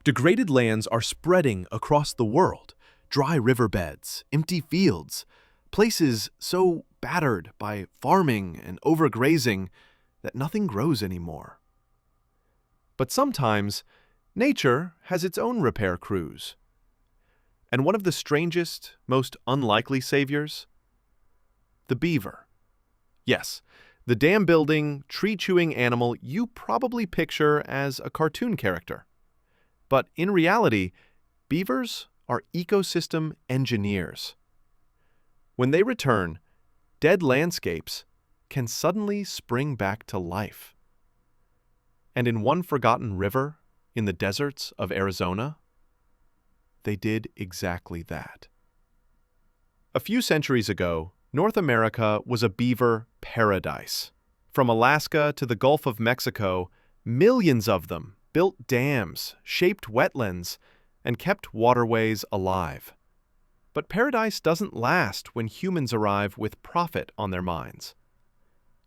Degraded lands are spreading across the world. Dry riverbeds, empty fields, places so battered by farming and overgrazing that nothing grows anymore. But sometimes, nature has its own repair crews. And one of the strangest, most unlikely saviors? The beaver. Yes, the dam-building, tree-chewing animal you probably picture as a cartoon character. But in reality, beavers are ecosystem engineers. When they return, dead landscapes can suddenly spring back to life. And in one forgotten river in the deserts of Arizona, they did exactly that. A few centuries ago, North America was a beaver paradise. From Alaska to the Gulf of Mexico, millions of them built dams, shaped wetlands, and kept waterways alive. But paradise doesn't last when humans arrive with profit on their minds.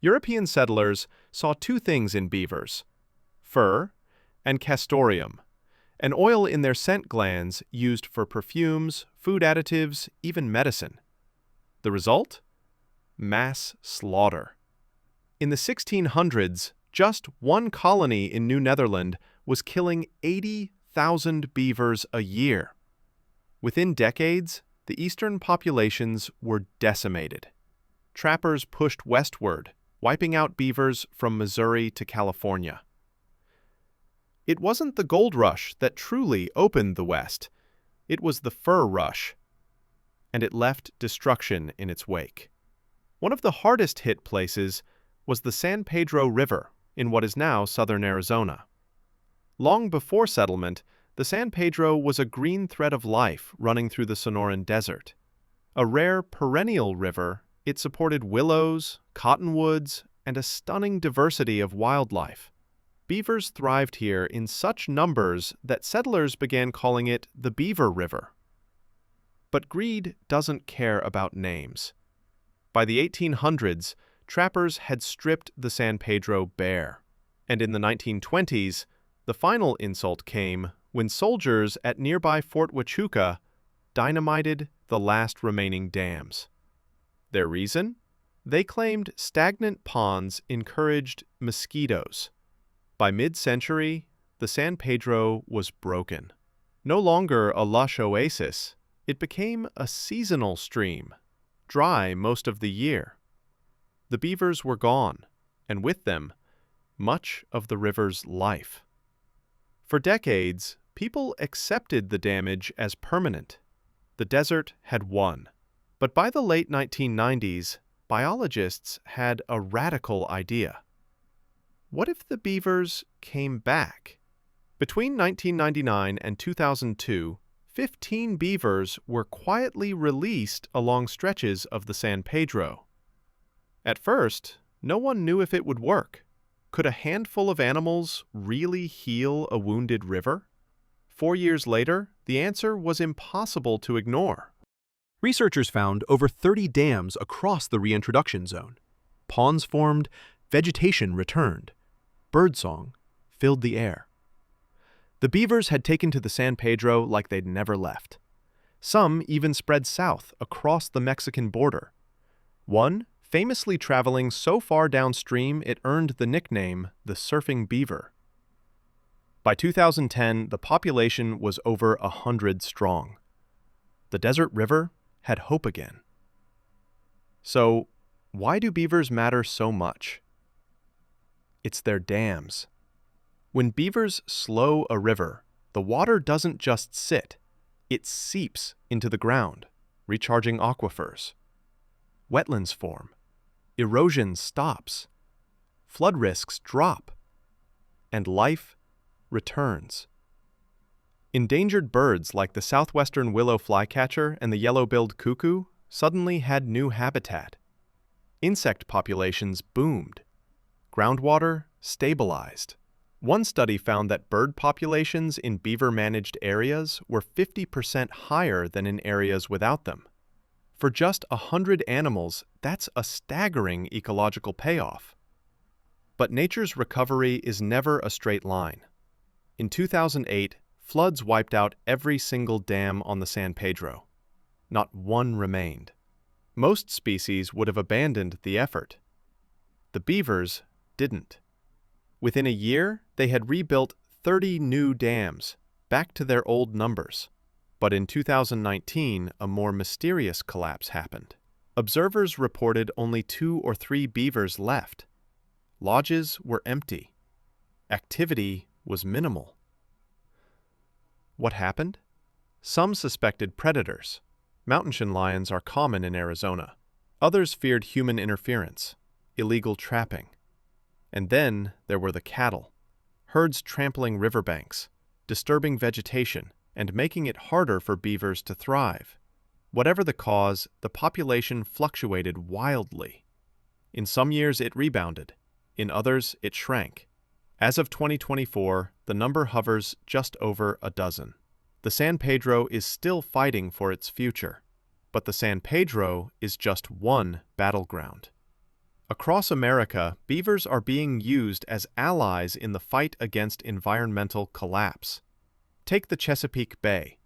European settlers saw two things in beavers: fur and castoreum, an oil in their scent glands used for perfumes, food additives, even medicine. The result? Mass slaughter. In the 1600s, just one colony in New Netherland was killing 80,000 beavers a year. Within decades, the eastern populations were decimated. Trappers pushed westward, wiping out beavers from Missouri to California. It wasn't the gold rush that truly opened the West. It was the fur rush, and it left destruction in its wake. One of the hardest-hit places was the San Pedro River in what is now southern Arizona. Long before settlement, the San Pedro was a green thread of life running through the Sonoran Desert. A rare perennial river, it supported willows, cottonwoods, and a stunning diversity of wildlife. Beavers thrived here in such numbers that settlers began calling it the Beaver River. But greed doesn't care about names. By the 1800s, trappers had stripped the San Pedro bare. And in the 1920s, the final insult came when soldiers at nearby Fort Huachuca dynamited the last remaining dams. Their reason? They claimed stagnant ponds encouraged mosquitoes. By mid-century, the San Pedro was broken. No longer a lush oasis, it became a seasonal stream, dry most of the year. The beavers were gone, and with them, much of the river's life. For decades, people accepted the damage as permanent. The desert had won. But by the late 1990s, biologists had a radical idea. What if the beavers came back? Between 1999 and 2002, 15 beavers were quietly released along stretches of the San Pedro. At first, no one knew if it would work. Could a handful of animals really heal a wounded river? 4 years later, the answer was impossible to ignore. Researchers found over 30 dams across the reintroduction zone. Ponds formed, vegetation returned. Birdsong filled the air. The beavers had taken to the San Pedro like they'd never left. Some even spread south across the Mexican border. One famously traveling so far downstream it earned the nickname the surfing beaver. By 2010, the population was over 100 strong. The desert river had hope again. So, why do beavers matter so much? It's their dams. When beavers slow a river, the water doesn't just sit, it seeps into the ground, recharging aquifers. Wetlands form. Erosion stops. Flood risks drop. And life returns. Endangered birds like the southwestern willow flycatcher and the yellow-billed cuckoo suddenly had new habitat. Insect populations boomed. Groundwater stabilized. One study found that bird populations in beaver-managed areas were 50% higher than in areas without them. For just 100 animals, that's a staggering ecological payoff. But nature's recovery is never a straight line. In 2008, floods wiped out every single dam on the San Pedro. Not one remained. Most species would have abandoned the effort. The beavers didn't. Within a year, they had rebuilt 30 new dams, back to their old numbers. But in 2019, a more mysterious collapse happened. Observers reported only 2 or 3 beavers left. Lodges were empty. Activity was minimal. What happened? Some suspected predators. Mountain lions are common in Arizona. Others feared human interference, illegal trapping. And then there were the cattle. Herds trampling riverbanks, disturbing vegetation, and making it harder for beavers to thrive. Whatever the cause, the population fluctuated wildly. In some years it rebounded. In others it shrank. As of 2024, the number hovers just over a dozen. The San Pedro is still fighting for its future. But the San Pedro is just one battleground. Across America, beavers are being used as allies in the fight against environmental collapse. Take the Chesapeake Bay.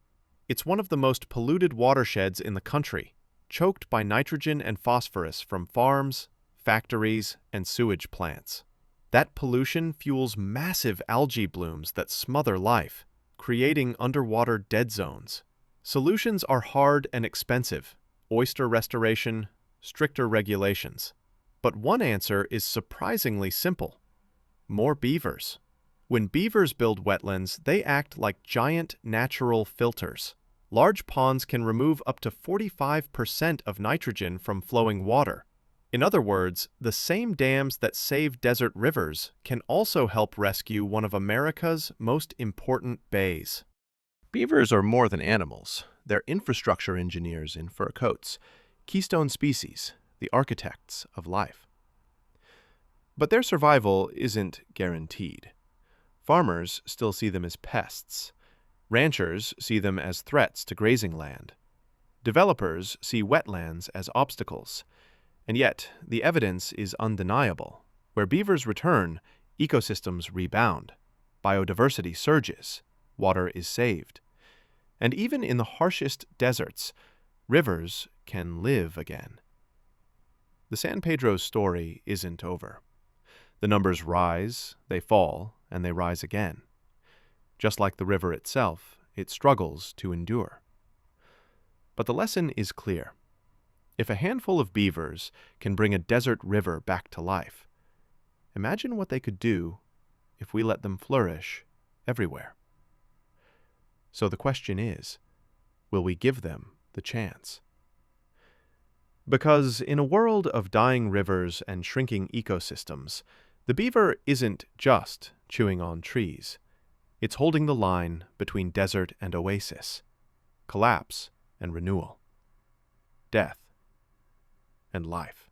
It's one of the most polluted watersheds in the country, choked by nitrogen and phosphorus from farms, factories, and sewage plants. That pollution fuels massive algae blooms that smother life, creating underwater dead zones. Solutions are hard and expensive: oyster restoration, stricter regulations. But one answer is surprisingly simple: more beavers. When beavers build wetlands, they act like giant natural filters. Large ponds can remove up to 45% of nitrogen from flowing water. In other words, the same dams that save desert rivers can also help rescue one of America's most important bays. Beavers are more than animals. They're infrastructure engineers in fur coats, keystone species, the architects of life. But their survival isn't guaranteed. Farmers still see them as pests. Ranchers see them as threats to grazing land. Developers see wetlands as obstacles. And yet, the evidence is undeniable. Where beavers return, ecosystems rebound. Biodiversity surges. Water is saved. And even in the harshest deserts, rivers can live again. The San Pedro's story isn't over. The numbers rise, they fall, and they rise again. Just like the river itself, it struggles to endure. But the lesson is clear. If a handful of beavers can bring a desert river back to life, imagine what they could do if we let them flourish everywhere. So the question is, will we give them the chance? Because in a world of dying rivers and shrinking ecosystems, the beaver isn't just chewing on trees. It's holding the line between desert and oasis, collapse and renewal, death and life.